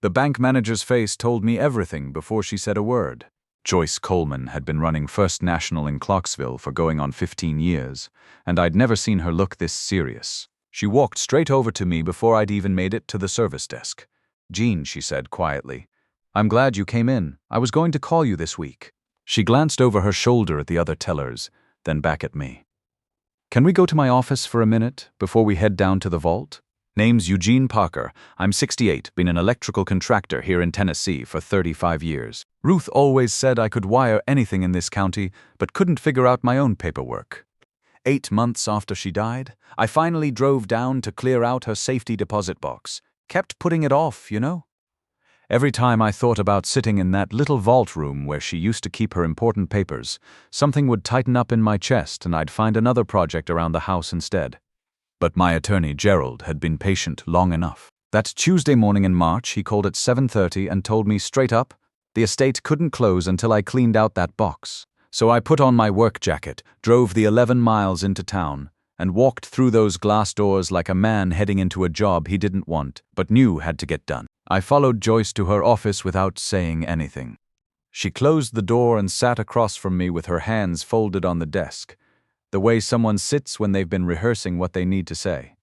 The bank manager's face told me everything before she said a word. Joyce Coleman had been running First National in Clarksville for going on 15 years, and I'd never seen her look this serious. She walked straight over to me before I'd even made it to the service desk. "Jean," she said quietly, "I'm glad you came in. I was going to call you this week." She glanced over her shoulder at the other tellers, then back at me. "Can we go to my office for a minute before we head down to the vault? Name's Eugene Parker. I'm 68, been an electrical contractor here in Tennessee for 35 years. Ruth always said I could wire anything in this county, but couldn't figure out my own paperwork. 8 months after she died, I finally drove down to clear out her safety deposit box. Kept putting it off, you know? Every time I thought about sitting in that little vault room where she used to keep her important papers, something would tighten up in my chest and I'd find another project around the house instead. But my attorney, Gerald, had been patient long enough. That Tuesday morning in March, he called at 7:30 and told me straight up, the estate couldn't close until I cleaned out that box. So I put on my work jacket, drove the 11 miles into town, and walked through those glass doors like a man heading into a job he didn't want, but knew had to get done. I followed Joyce to her office without saying anything. She closed the door and sat across from me with her hands folded on the desk, the way someone sits when they've been rehearsing what they need to say.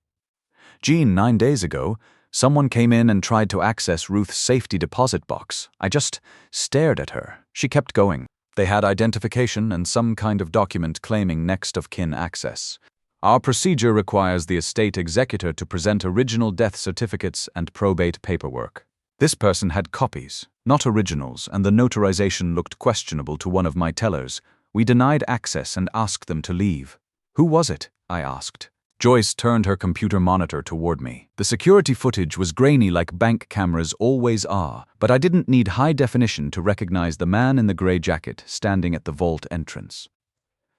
"Jean, 9 days ago, someone came in and tried to access Ruth's safety deposit box. I just stared at her." She kept going. "They had identification and some kind of document claiming next of kin access. Our procedure requires the estate executor to present original death certificates and probate paperwork. This person had copies, not originals, and the notarization looked questionable to one of my tellers. We denied access and asked them to leave." "Who was it?" I asked. Joyce turned her computer monitor toward me. The security footage was grainy like bank cameras always are, but I didn't need high definition to recognize the man in the gray jacket standing at the vault entrance.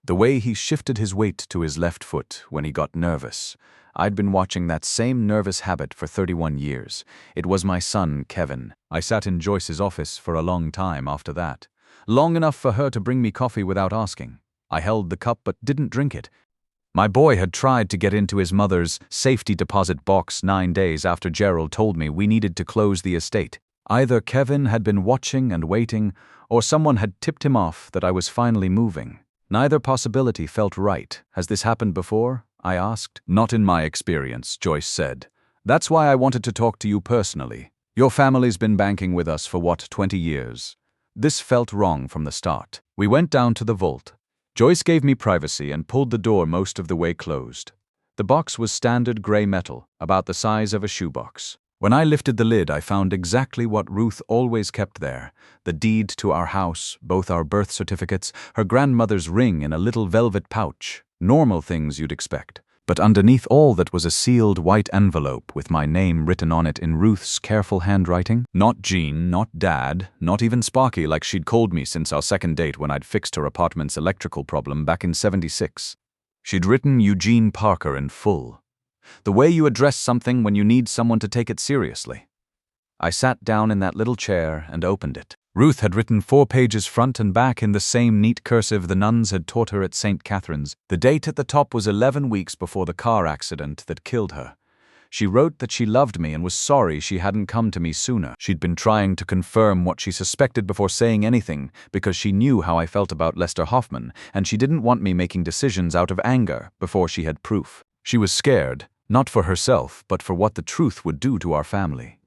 The way he shifted his weight to his left foot when he got nervous. I'd been watching that same nervous habit for 31 years. It was my son, Kevin. I sat in Joyce's office for a long time after that. Long enough for her to bring me coffee without asking. I held the cup but didn't drink it. My boy had tried to get into his mother's safety deposit box 9 days after Gerald told me we needed to close the estate. Either Kevin had been watching and waiting, or someone had tipped him off that I was finally moving. Neither possibility felt right. "Has this happened before?" I asked. "Not in my experience," Joyce said. "That's why I wanted to talk to you personally. Your family's been banking with us for 20 years. This felt wrong from the start." We went down to the vault. Joyce gave me privacy and pulled the door most of the way closed. The box was standard gray metal, about the size of a shoebox. When I lifted the lid, I found exactly what Ruth always kept there: the deed to our house, both our birth certificates, her grandmother's ring in a little velvet pouch. Normal things you'd expect. But underneath all that was a sealed white envelope with my name written on it in Ruth's careful handwriting. Not Jean, not Dad, not even Sparky like she'd called me since our second date when I'd fixed her apartment's electrical problem back in '76. She'd written Eugene Parker in full. The way you address something when you need someone to take it seriously. I sat down in that little chair and opened it. Ruth had written 4 pages front and back in the same neat cursive the nuns had taught her at St. Catherine's. The date at the top was 11 weeks before the car accident that killed her. She wrote that she loved me and was sorry she hadn't come to me sooner. She'd been trying to confirm what she suspected before saying anything because she knew how I felt about Lester Hoffman, and she didn't want me making decisions out of anger before she had proof. She was scared, not for herself, but for what the truth would do to our family.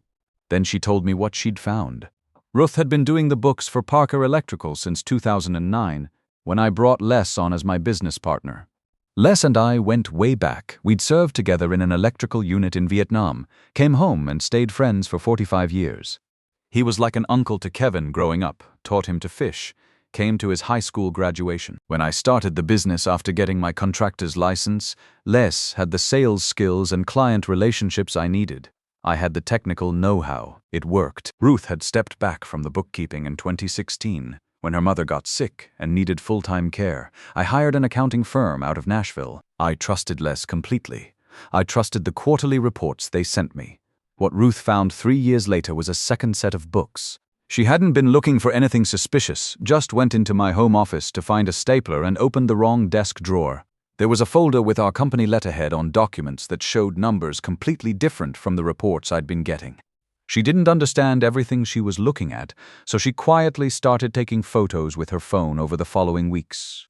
Then she told me what she'd found. Ruth had been doing the books for Parker Electrical since 2009, when I brought Les on as my business partner. Les and I went way back. We'd served together in an electrical unit in Vietnam, came home and stayed friends for 45 years. He was like an uncle to Kevin growing up, taught him to fish, came to his high school graduation. When I started the business after getting my contractor's license, Les had the sales skills and client relationships I needed. I had the technical know-how. It worked. Ruth had stepped back from the bookkeeping in 2016. When her mother got sick and needed full-time care, I hired an accounting firm out of Nashville. I trusted Les completely. I trusted the quarterly reports they sent me. What Ruth found 3 years later was a second set of books. She hadn't been looking for anything suspicious, just went into my home office to find a stapler and opened the wrong desk drawer. There was a folder with our company letterhead on documents that showed numbers completely different from the reports I'd been getting. She didn't understand everything she was looking at, so she quietly started taking photos with her phone over the following weeks.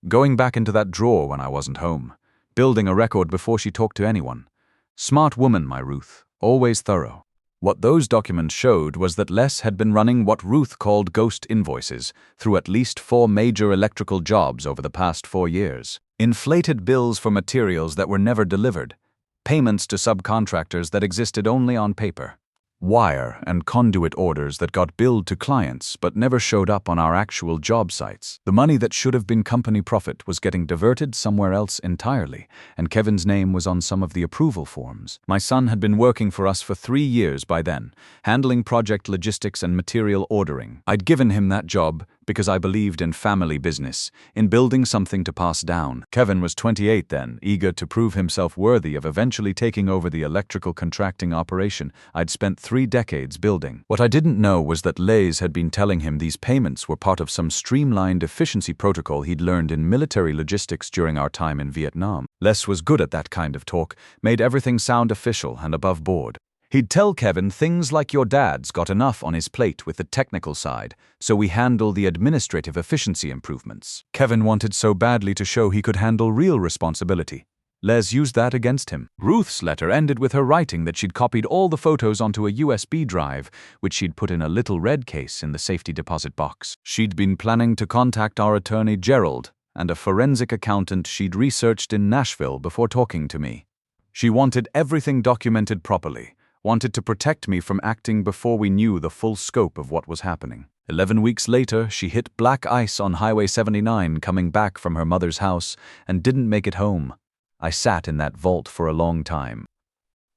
Going back into that drawer when I wasn't home. Building a record before she talked to anyone. Smart woman, my Ruth, always thorough. What those documents showed was that Les had been running what Ruth called ghost invoices through at least 4 major electrical jobs over the past 4 years. Inflated bills for materials that were never delivered. Payments to subcontractors that existed only on paper. Wire and conduit orders that got billed to clients but never showed up on our actual job sites. The money that should have been company profit was getting diverted somewhere else entirely, and Kevin's name was on some of the approval forms. My son had been working for us for 3 years by then, handling project logistics and material ordering. I'd given him that job because I believed in family business, in building something to pass down. Kevin was 28 then, eager to prove himself worthy of eventually taking over the electrical contracting operation I'd spent 3 decades building. What I didn't know was that Les had been telling him these payments were part of some streamlined efficiency protocol he'd learned in military logistics during our time in Vietnam. Les was good at that kind of talk, made everything sound official and above board. He'd tell Kevin things like your dad's got enough on his plate with the technical side, so we handle the administrative efficiency improvements. Kevin wanted so badly to show he could handle real responsibility. Les used that against him. Ruth's letter ended with her writing that she'd copied all the photos onto a USB drive, which she'd put in a little red case in the safety deposit box. She'd been planning to contact our attorney Gerald and a forensic accountant she'd researched in Nashville before talking to me. She wanted everything documented properly. Wanted to protect me from acting before we knew the full scope of what was happening. 11 weeks later, she hit black ice on Highway 79 coming back from her mother's house and didn't make it home. I sat in that vault for a long time.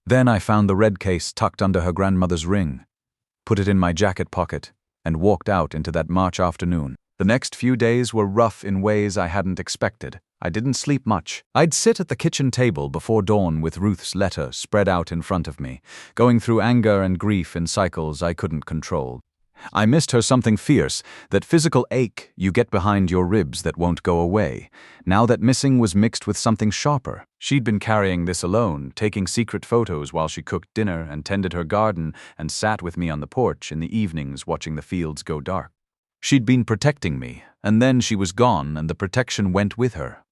Then I found the red case tucked under her grandmother's ring, put it in my jacket pocket, and walked out into that March afternoon. The next few days were rough in ways I hadn't expected. I didn't sleep much. I'd sit at the kitchen table before dawn with Ruth's letter spread out in front of me, going through anger and grief in cycles I couldn't control. I missed her something fierce, that physical ache you get behind your ribs that won't go away. Now that missing was mixed with something sharper. She'd been carrying this alone, taking secret photos while she cooked dinner and tended her garden and sat with me on the porch in the evenings watching the fields go dark. She'd been protecting me, and then she was gone and the protection went with her.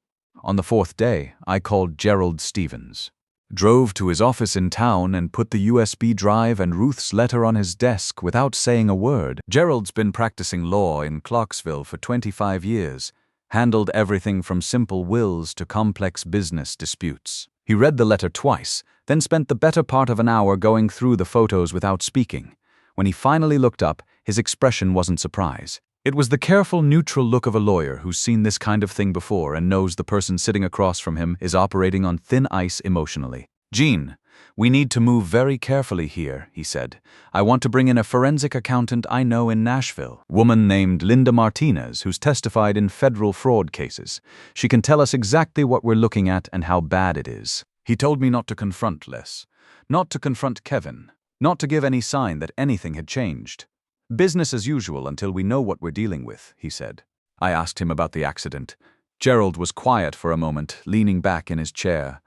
On the 4th day, I called Gerald Stevens. Drove to his office in town and put the USB drive and Ruth's letter on his desk without saying a word. Gerald's been practicing law in Clarksville for 25 years, handled everything from simple wills to complex business disputes. He read the letter twice, then spent the better part of an hour going through the photos without speaking. When he finally looked up, his expression wasn't surprise. It was the careful, neutral look of a lawyer who's seen this kind of thing before and knows the person sitting across from him is operating on thin ice emotionally. "Gene, we need to move very carefully here," he said. "I want to bring in a forensic accountant I know in Nashville. Woman named Linda Martinez, who's testified in federal fraud cases. She can tell us exactly what we're looking at and how bad it is." He told me not to confront Les, not to confront Kevin, not to give any sign that anything had changed. "Business as usual until we know what we're dealing with," he said. I asked him about the accident. Gerald was quiet for a moment, leaning back in his chair.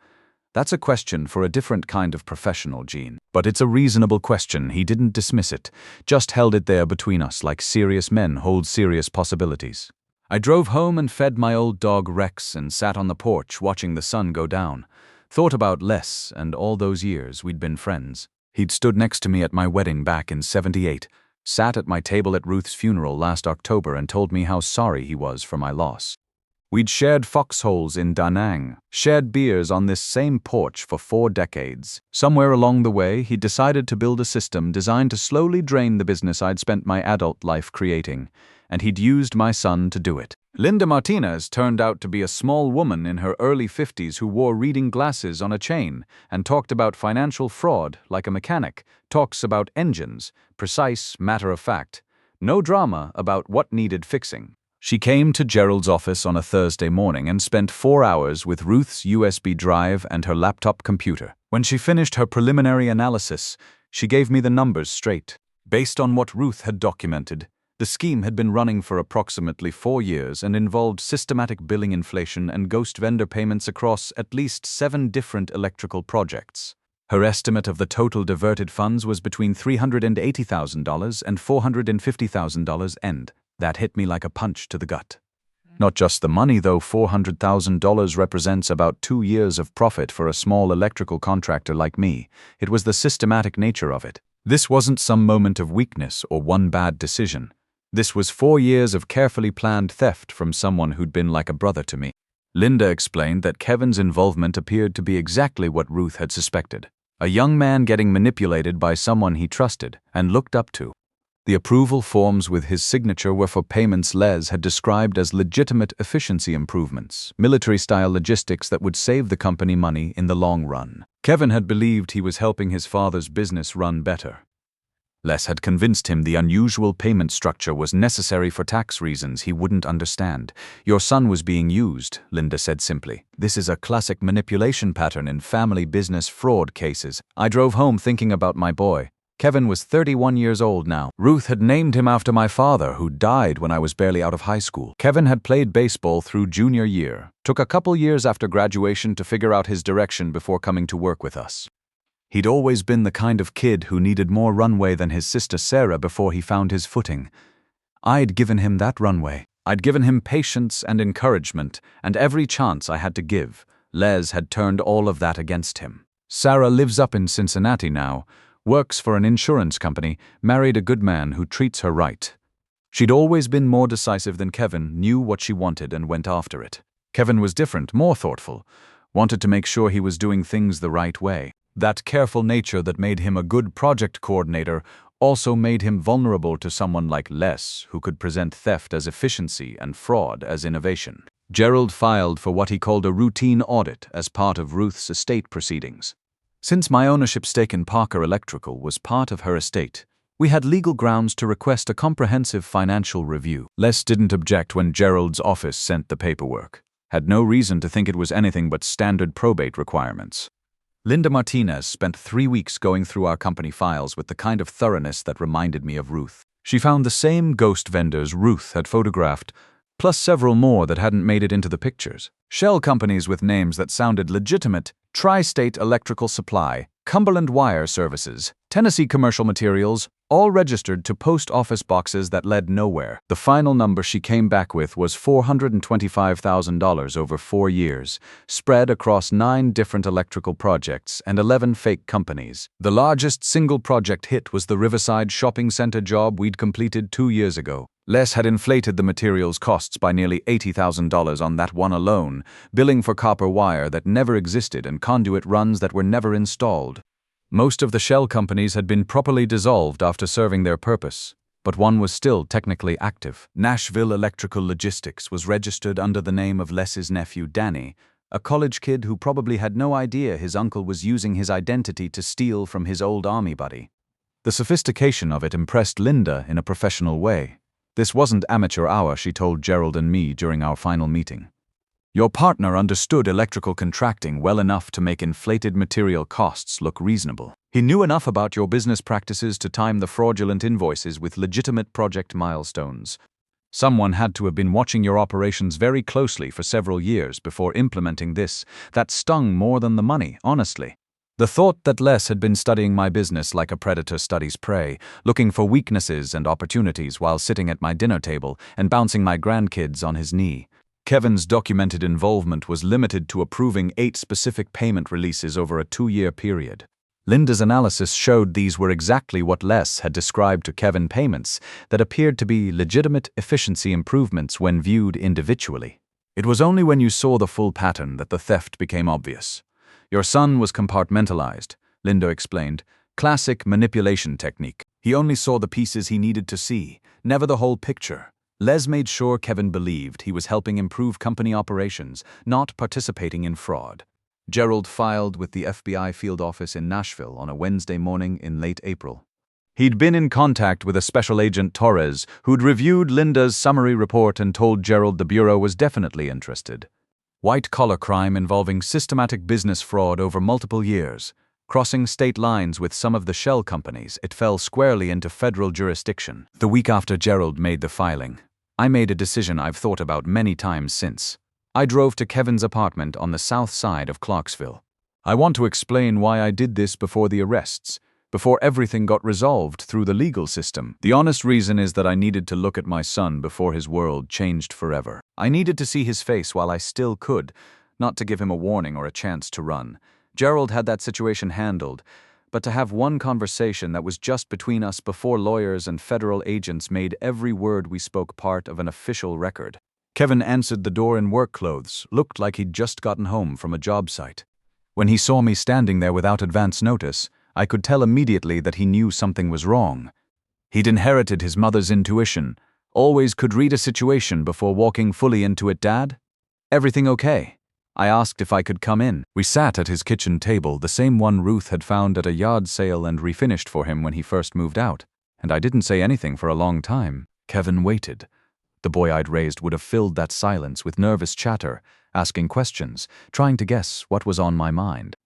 "That's a question for a different kind of professional, Gene. But it's a reasonable question." He didn't dismiss it, just held it there between us like serious men hold serious possibilities. I drove home and fed my old dog Rex and sat on the porch watching the sun go down. Thought about Les and all those years we'd been friends. He'd stood next to me at my wedding back in '78. Sat at my table at Ruth's funeral last October and told me how sorry he was for my loss. We'd shared foxholes in Da Nang, shared beers on this same porch for 4 decades. Somewhere along the way, he decided to build a system designed to slowly drain the business I'd spent my adult life creating, and he'd used my son to do it. Linda Martinez turned out to be a small woman in her early 50s who wore reading glasses on a chain and talked about financial fraud like a mechanic talks about engines, precise, matter-of-fact. No drama about what needed fixing. She came to Gerald's office on a Thursday morning and spent 4 hours with Ruth's USB drive and her laptop computer. When she finished her preliminary analysis, she gave me the numbers straight. Based on what Ruth had documented, the scheme had been running for approximately 4 years and involved systematic billing inflation and ghost vendor payments across at least 7 different electrical projects. Her estimate of the total diverted funds was between $380,000 and $450,000, and that hit me like a punch to the gut. Not just the money, though. $400,000 represents about 2 years of profit for a small electrical contractor like me. It was the systematic nature of it. This wasn't some moment of weakness or one bad decision. This was 4 years of carefully planned theft from someone who'd been like a brother to me. Linda explained that Kevin's involvement appeared to be exactly what Ruth had suspected. A young man getting manipulated by someone he trusted and looked up to. The approval forms with his signature were for payments Les had described as legitimate efficiency improvements, military-style logistics that would save the company money in the long run. Kevin had believed he was helping his father's business run better. Les had convinced him the unusual payment structure was necessary for tax reasons he wouldn't understand. Your son was being used, Linda said simply. This is a classic manipulation pattern in family business fraud cases. I drove home thinking about my boy. Kevin was 31 years old now. Ruth had named him after my father, who died when I was barely out of high school. Kevin had played baseball through junior year. Took a couple years after graduation to figure out his direction before coming to work with us. He'd always been the kind of kid who needed more runway than his sister Sarah before he found his footing. I'd given him that runway. I'd given him patience and encouragement, and every chance I had to give. Les had turned all of that against him. Sarah lives up in Cincinnati now, works for an insurance company, married a good man who treats her right. She'd always been more decisive than Kevin, knew what she wanted and went after it. Kevin was different, more thoughtful, wanted to make sure he was doing things the right way. That careful nature that made him a good project coordinator also made him vulnerable to someone like Les, who could present theft as efficiency and fraud as innovation. Gerald filed for what he called a routine audit as part of Ruth's estate proceedings. Since my ownership stake in Parker Electrical was part of her estate, we had legal grounds to request a comprehensive financial review. Les didn't object when Gerald's office sent the paperwork. Had no reason to think it was anything but standard probate requirements. Linda Martinez spent 3 weeks going through our company files with the kind of thoroughness that reminded me of Ruth. She found the same ghost vendors Ruth had photographed, plus several more that hadn't made it into the pictures. Shell companies with names that sounded legitimate: Tri-State Electrical Supply, Cumberland Wire Services, Tennessee Commercial Materials, all registered to post office boxes that led nowhere. The final number she came back with was $425,000 over 4 years, spread across 9 different electrical projects and 11 fake companies. The largest single project hit was the Riverside Shopping Center job we'd completed 2 years ago. Les had inflated the materials costs by nearly $80,000 on that one alone, billing for copper wire that never existed and conduit runs that were never installed. Most of the shell companies had been properly dissolved after serving their purpose, but one was still technically active. Nashville Electrical Logistics was registered under the name of Les's nephew Danny, a college kid who probably had no idea his uncle was using his identity to steal from his old army buddy. The sophistication of it impressed Linda in a professional way. This wasn't amateur hour, she told Gerald and me during our final meeting. Your partner understood electrical contracting well enough to make inflated material costs look reasonable. He knew enough about your business practices to time the fraudulent invoices with legitimate project milestones. Someone had to have been watching your operations very closely for several years before implementing this. That stung more than the money, honestly. The thought that Les had been studying my business like a predator studies prey, looking for weaknesses and opportunities while sitting at my dinner table and bouncing my grandkids on his knee. Kevin's documented involvement was limited to approving 8 specific payment releases over a 2-year period. Linda's analysis showed these were exactly what Les had described to Kevin: payments that appeared to be legitimate efficiency improvements when viewed individually. It was only when you saw the full pattern that the theft became obvious. Your son was compartmentalized, Linda explained. Classic manipulation technique. He only saw the pieces he needed to see, never the whole picture. Les made sure Kevin believed he was helping improve company operations, not participating in fraud. Gerald filed with the FBI field office in Nashville on a Wednesday morning in late April. He'd been in contact with a special agent, Torres, who'd reviewed Linda's summary report and told Gerald the Bureau was definitely interested. White-collar crime involving systematic business fraud over multiple years. Crossing state lines with some of the shell companies, it fell squarely into federal jurisdiction. The week after Gerald made the filing, I made a decision I've thought about many times since. I drove to Kevin's apartment on the south side of Clarksville. I want to explain why I did this before the arrests, before everything got resolved through the legal system. The honest reason is that I needed to look at my son before his world changed forever. I needed to see his face while I still could, not to give him a warning or a chance to run. Gerald had that situation handled, but to have one conversation that was just between us before lawyers and federal agents made every word we spoke part of an official record. Kevin answered the door in work clothes, looked like he'd just gotten home from a job site. When he saw me standing there without advance notice, I could tell immediately that he knew something was wrong. He'd inherited his mother's intuition, always could read a situation before walking fully into it. "Dad? Everything okay?" I asked if I could come in. We sat at his kitchen table, the same one Ruth had found at a yard sale and refinished for him when he first moved out, and I didn't say anything for a long time. Kevin waited. The boy I'd raised would have filled that silence with nervous chatter, asking questions, trying to guess what was on my mind.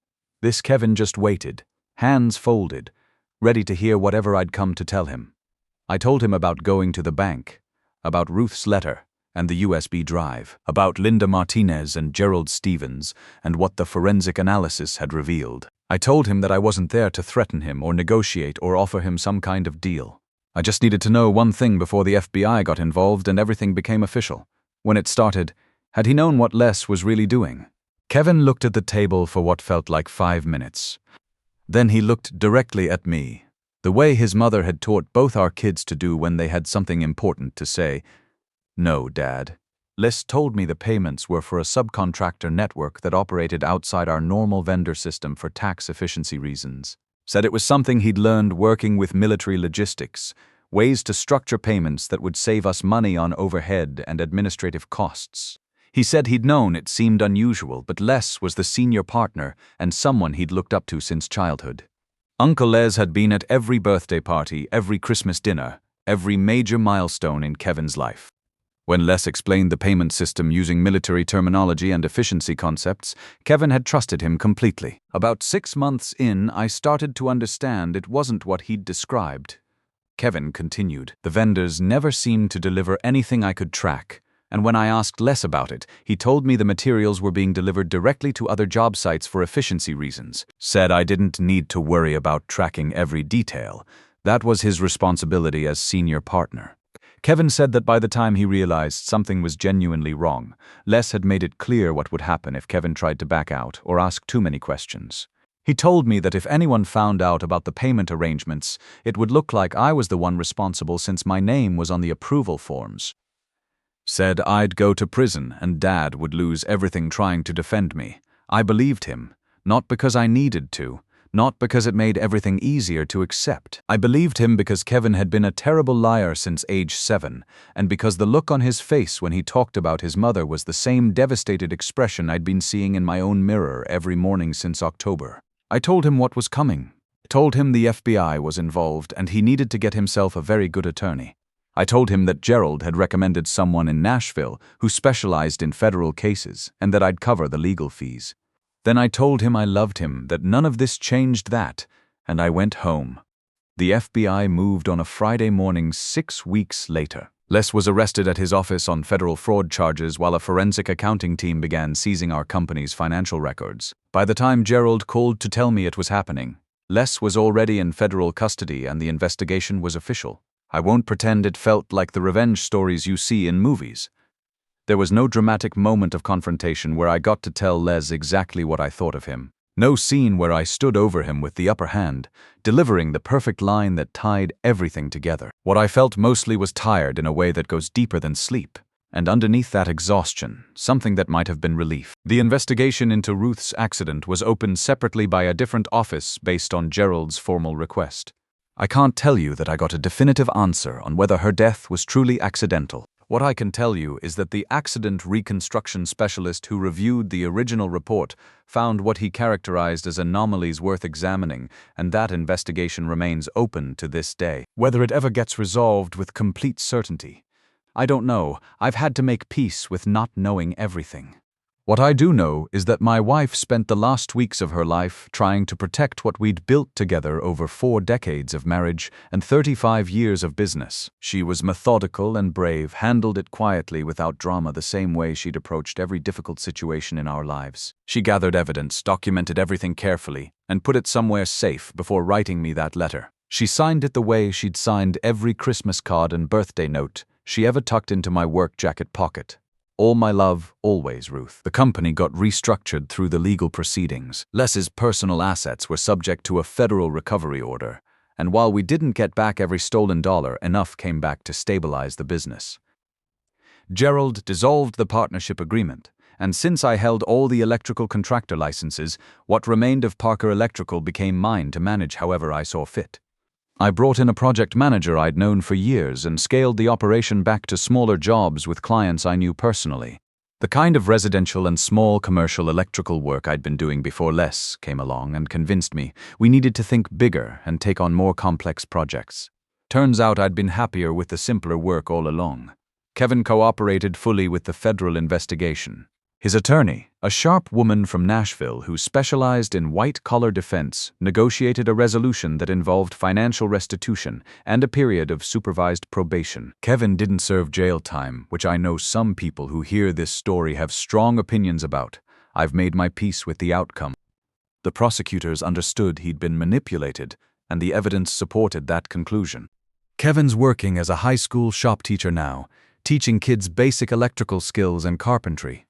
This Kevin just waited, hands folded, ready to hear whatever I'd come to tell him. I told him about going to the bank, about Ruth's letter and the USB drive, about Linda Martinez and Gerald Stevens, and what the forensic analysis had revealed. I told him that I wasn't there to threaten him or negotiate or offer him some kind of deal. I just needed to know one thing before the FBI got involved and everything became official. When it started, had he known what Les was really doing? Kevin looked at the table for what felt like 5 minutes. Then he looked directly at me, the way his mother had taught both our kids to do when they had something important to say. "No, Dad. Les told me the payments were for a subcontractor network that operated outside our normal vendor system for tax efficiency reasons. Said it was something he'd learned working with military logistics, ways to structure payments that would save us money on overhead and administrative costs. He said he'd known it seemed unusual, but Les was the senior partner and someone he'd looked up to since childhood. Uncle Les had been at every birthday party, every Christmas dinner, every major milestone in Kevin's life. When Les explained the payment system using military terminology and efficiency concepts, Kevin had trusted him completely. About 6 months in, I started to understand it wasn't what he'd described. Kevin continued. The vendors never seemed to deliver anything I could track, and when I asked Les about it, he told me the materials were being delivered directly to other job sites for efficiency reasons. Said I didn't need to worry about tracking every detail. That was his responsibility as senior partner. Kevin said that by the time he realized something was genuinely wrong, Les had made it clear what would happen if Kevin tried to back out or ask too many questions. He told me that if anyone found out about the payment arrangements, it would look like I was the one responsible since my name was on the approval forms. Said I'd go to prison and Dad would lose everything trying to defend me. I believed him, not because I needed to, not because it made everything easier to accept. I believed him because Kevin had been a terrible liar since age 7, and because the look on his face when he talked about his mother was the same devastated expression I'd been seeing in my own mirror every morning since October. I told him what was coming. Told him the FBI was involved and he needed to get himself a very good attorney. I told him that Gerald had recommended someone in Nashville who specialized in federal cases and that I'd cover the legal fees. Then I told him I loved him, that none of this changed that, and I went home. The FBI moved on a Friday morning 6 weeks later. Les was arrested at his office on federal fraud charges while a forensic accounting team began seizing our company's financial records. By the time Gerald called to tell me it was happening, Les was already in federal custody and the investigation was official. I won't pretend it felt like the revenge stories you see in movies. There was no dramatic moment of confrontation where I got to tell Les exactly what I thought of him. No scene where I stood over him with the upper hand, delivering the perfect line that tied everything together. What I felt mostly was tired in a way that goes deeper than sleep, and underneath that exhaustion, something that might have been relief. The investigation into Ruth's accident was opened separately by a different office based on Gerald's formal request. I can't tell you that I got a definitive answer on whether her death was truly accidental. What I can tell you is that the accident reconstruction specialist who reviewed the original report found what he characterized as anomalies worth examining, and that investigation remains open to this day. Whether it ever gets resolved with complete certainty, I don't know. I've had to make peace with not knowing everything. What I do know is that my wife spent the last weeks of her life trying to protect what we'd built together over 4 decades of marriage and 35 years of business. She was methodical and brave, handled it quietly without drama the same way she'd approached every difficult situation in our lives. She gathered evidence, documented everything carefully, and put it somewhere safe before writing me that letter. She signed it the way she'd signed every Christmas card and birthday note she ever tucked into my work jacket pocket. All my love, always, Ruth. The company got restructured through the legal proceedings. Les's personal assets were subject to a federal recovery order, and while we didn't get back every stolen dollar, enough came back to stabilize the business. Gerald dissolved the partnership agreement, and since I held all the electrical contractor licenses, what remained of Parker Electrical became mine to manage however I saw fit. I brought in a project manager I'd known for years and scaled the operation back to smaller jobs with clients I knew personally. The kind of residential and small commercial electrical work I'd been doing before Les came along and convinced me we needed to think bigger and take on more complex projects. Turns out I'd been happier with the simpler work all along. Kevin cooperated fully with the federal investigation. His attorney, a sharp woman from Nashville who specialized in white-collar defense, negotiated a resolution that involved financial restitution and a period of supervised probation. Kevin didn't serve jail time, which I know some people who hear this story have strong opinions about. I've made my peace with the outcome. The prosecutors understood he'd been manipulated, and the evidence supported that conclusion. Kevin's working as a high school shop teacher now, teaching kids basic electrical skills and carpentry.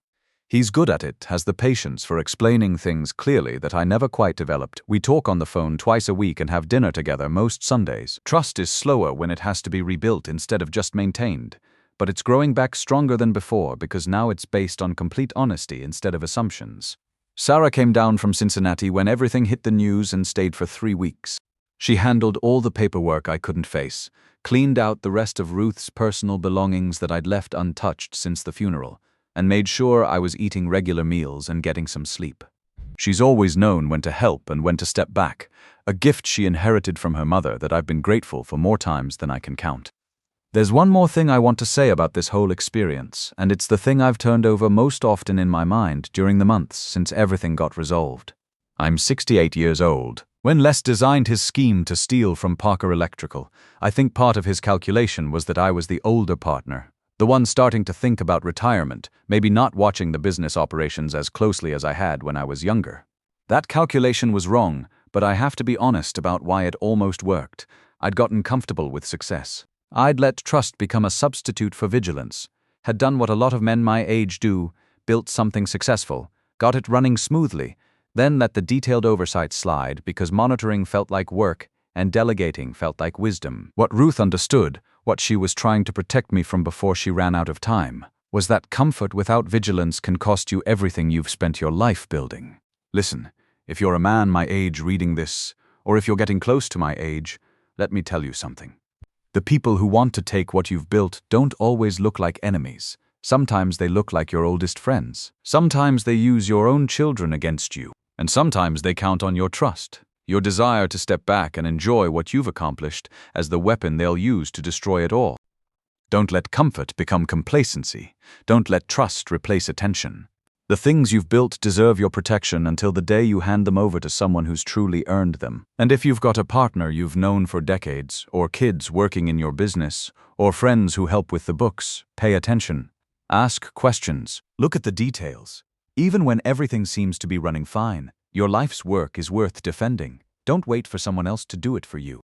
He's good at it, has the patience for explaining things clearly that I never quite developed. We talk on the phone twice a week and have dinner together most Sundays. Trust is slower when it has to be rebuilt instead of just maintained, but it's growing back stronger than before because now it's based on complete honesty instead of assumptions. Sarah came down from Cincinnati when everything hit the news and stayed for 3 weeks. She handled all the paperwork I couldn't face, cleaned out the rest of Ruth's personal belongings that I'd left untouched since the funeral, and made sure I was eating regular meals and getting some sleep. She's always known when to help and when to step back, a gift she inherited from her mother that I've been grateful for more times than I can count. There's one more thing I want to say about this whole experience, and it's the thing I've turned over most often in my mind during the months since everything got resolved. I'm 68 years old. When Les designed his scheme to steal from Parker Electrical, I think part of his calculation was that I was the older partner, the one starting to think about retirement, maybe not watching the business operations as closely as I had when I was younger. That calculation was wrong, but I have to be honest about why it almost worked. I'd gotten comfortable with success. I'd let trust become a substitute for vigilance, had done what a lot of men my age do, built something successful, got it running smoothly, then let the detailed oversight slide because monitoring felt like work and delegating felt like wisdom. What Ruth understood, what she was trying to protect me from before she ran out of time, was that comfort without vigilance can cost you everything you've spent your life building. Listen, if you're a man my age reading this, or if you're getting close to my age, let me tell you something. The people who want to take what you've built don't always look like enemies. Sometimes they look like your oldest friends. Sometimes they use your own children against you. And sometimes they count on your trust, your desire to step back and enjoy what you've accomplished as the weapon they'll use to destroy it all. Don't let comfort become complacency. Don't let trust replace attention. The things you've built deserve your protection until the day you hand them over to someone who's truly earned them. And if you've got a partner you've known for decades, or kids working in your business, or friends who help with the books, pay attention. Ask questions. Look at the details. Even when everything seems to be running fine, your life's work is worth defending. Don't wait for someone else to do it for you.